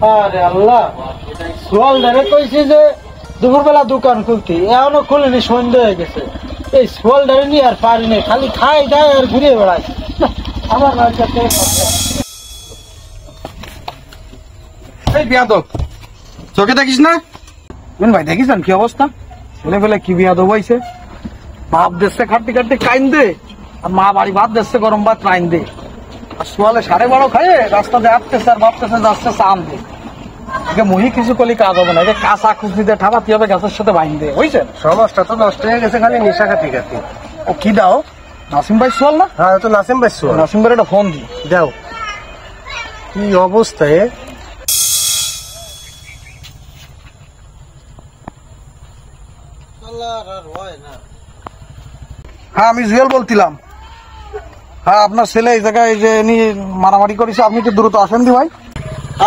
আরে আল্লাহ, সোয়াল ধরে কইছি যে দুপুরবেলা দোকান খুলতি, এখনো খুলিনি, সন্ধ্যা হয়ে গেছে। এই সোয়াল ধরে নিয়ে আর পারি না, খালি খাই দায় আর ঘুরে বেড়াই। আমার এই বিয়াদব, চোখে দেখিস না? ভাই দেখিস কি অবস্থা? ছেলে ফেলে কি বিয়াদব হয়েছে। বাপ দেশে খাটতে খাটতে কাইন দে, আর মা বাড়ি ভাত দেশে গরম ভাত রাইন দে। আর সোয়ালে 12:30 খাইয়ে রাস্তাতে আসতেছে আর ভাবতেছে যাচ্ছে চান দে। একে মহি কিছু করলে কাজ হবে না, একে কাঁচা খুঁজতে দিয়ে ঠাপাতি হবে গাছের সাথে বাইন দে, বুঝছেন? সমাজটা তো নষ্ট হয়ে গেছে খালি নেশা খাতি খাতি। ও কি দাও? নাসিম ভাই সোয়াল না? হ্যাঁ, তো নাসিম ভাই সোয়াল। নাসিম ভাই একটা ফোন দি দাও। কি অবস্থায় হ্যাঁ, আমি জুয়েল বলছিলাম। হ্যাঁ, আপনার ছেলে এই জায়গায় যে নিয়ে মারামারি করেছে, আপনি একটু দ্রুত আসেন দি ভাই।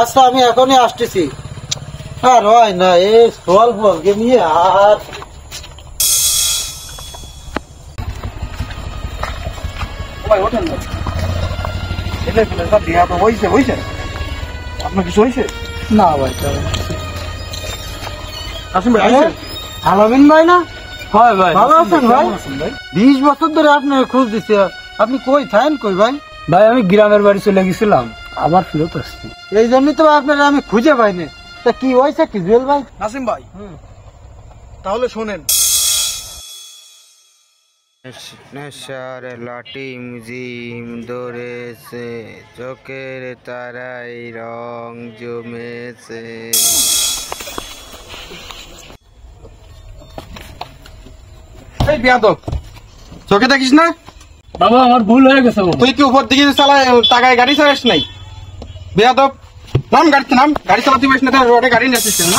আচ্ছা, আমি এখনই আসতেছি। আর হয় না এই সোয়াল ফলকে নিয়ে। আর ভাই ওঠেন ভাই, ছেলে ফেলে সব বিয়া তো হয়েছে, বুঝছেন? আপনার কিছু হয়েছে? না ভাই, আসুন ভাই, আসেন। আলামিন ভাই না? হয় ভাই, ভালো আছেন ভাই? 20 বছর ধরে আপনার খোঁজ দিচ্ছে। আপনি কই থাকেন কই ভাই? ভাই আমি গ্রামের বাড়ি চলে গেছিলাম, আবার ফেরত আসছি। এই জন্যই তো আপনারা আমি খুঁজে পাইনি। তা কি হয়েছে কি জুয়েল ভাই? নাসিম ভাই, তাহলে শোনেন। নেশার লাটি জিম ধরেছে, চোখের তারাই রং জমেছে। এই বিয়াদব, চোখে দেখিস না? বাবা আমার ভুল হয়ে গেছে। তুই কি উপর দিকে চালায় টাকায় গাড়ি চালাস নাই? বিয়াদব, নাম গাড়িতে নাম। গাড়ি চালাতে পারিস না, তাহলে রোডে গাড়ি নিয়ে আসিস না।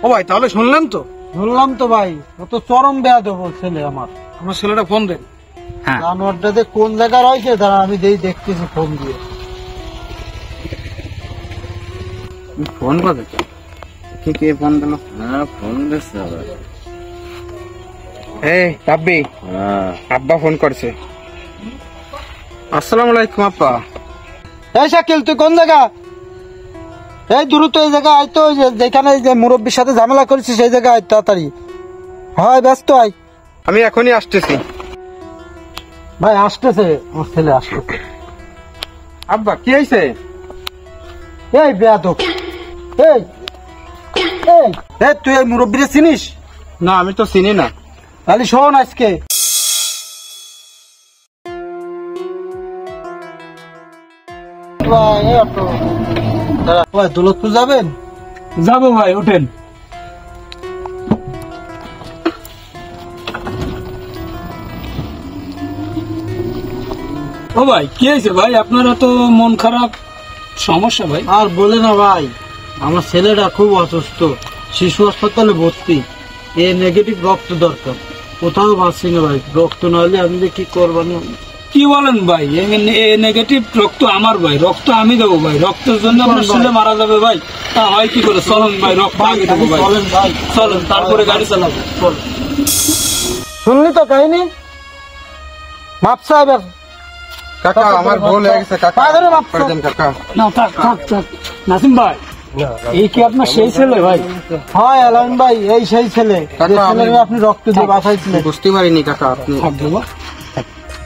ও ভাই, তাহলে শুনলেন তো? শুনলাম তো ভাই, ও তো চরম বেয়াদব ছেলে আমার। আমার ছেলেটা ফোন দেন। জানোয়ারটাতে কোন জায়গায় রয়েছে দাঁড়া, আমি দেখতেছি ফোন দিয়ে। ফোন করে কে ফোন দিল? হ্যাঁ, ফোন দিচ্ছে আবার। এই রাব্বি, আব্বা ফোন করছে। আসসালামু আলাইকুম আব্বা। এই শাকিল, তুই কোন জায়গা? এই দ্রুত এই জায়গা আয় তো, যেখানে যে মুরব্বীর সাথে ঝামেলা করেছিস সেই জায়গায় আয় তাড়াতাড়ি। হয় ব্যস্ত আয়। আমি এখনই আসতেছি। ভাই আসতেছে, আমার ছেলে আসতেছে। আব্বা কি হয়েছে? এই বেয়াদব, এই এই এই তুই এই মুরব্বীরে চিনিস? না, আমি তো চিনি না। তাহলে শোন আজকে। দৌলতপুর যাবেন? যাবো ভাই, ওঠেন। ও ভাই কি হয়েছে ভাই? আপনারা তো মন খারাপ, সমস্যা ভাই? আর বলে না ভাই, আমার ছেলেটা খুব অসুস্থ, শিশু হাসপাতালে ভর্তি। এ নেগেটিভ রক্ত দরকার, কোথাও পাচ্ছি না ভাই। রক্ত না হলে আমি যে কি করবো না। কি বলেন ভাই? নেগেটিভ রক্ত আমার ভাই, রক্ত আমি দেবো ভাই। রক্তের জন্য আপনার ছেলে মারা যাবে ভাই? তা হয় কি করে? চলেন ভাই, রক্ত আগে দেবো ভাই। চলেন ভাই, চলেন, তারপরে গাড়ি চালাবো। শুনলি তো কাহিনী? মাপ সাহেব, কাকা আমার ভুল হয়ে গেছে কাকা, পাগলে বাপ। করে দেন কাকা। না থাক থাক থাক। নাসিম ভাই, এই কি আপনার সেই ছেলে ভাই? হয় আলামিন ভাই, এই সেই ছেলে যে কাকা, ছেলেকে আপনি রক্ত দিয়ে বাঁচাইছিলেন। বুঝতে পারিনি কাকা আপনি। থাক দেবো,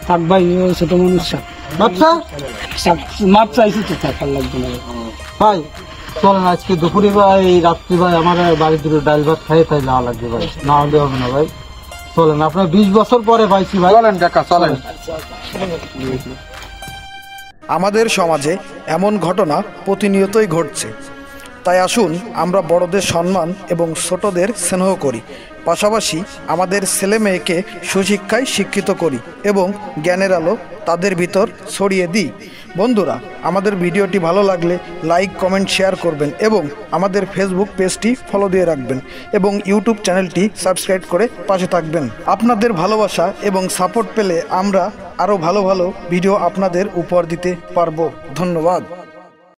থাক ভাই, ও ছোট মানুষ। আচ্ছা মাপ চাইছি তো, থাক, আর লাগবে না। ভাই চলেন, আজকে দুপুরে ভাই এই রাত্রি ভাই আমার বাড়ির দুটো ডাল ভাত খাই, তাই না লাগবে ভাই, না হলে হবে না ভাই। চলেন, আপনার 20 বছর পরে পাইছি ভাই। চলেন কাকা, চলেন। আমাদের সমাজে এমন ঘটনা প্রতিনিয়তই ঘটছে, তাই আসুন আমরা বড়দের সম্মান এবং ছোটদের স্নেহ করি, পাশাপাশি আমাদের ছেলে মেয়েকে সুশিক্ষায় শিক্ষিত করি এবং জ্ঞানের আলো তাদের ভিতর ছড়িয়ে দিই। বন্ধুরা, আমাদের ভিডিওটি ভালো লাগলে লাইক, কমেন্ট, শেয়ার করবেন এবং আমাদের ফেসবুক পেজটি ফলো দিয়ে রাখবেন এবং ইউটিউব চ্যানেলটি সাবস্ক্রাইব করে পাশে থাকবেন। আপনাদের ভালোবাসা এবং সাপোর্ট পেলে আমরা আরও ভালো ভালো ভিডিও আপনাদের উপহার দিতে পারবো। ধন্যবাদ।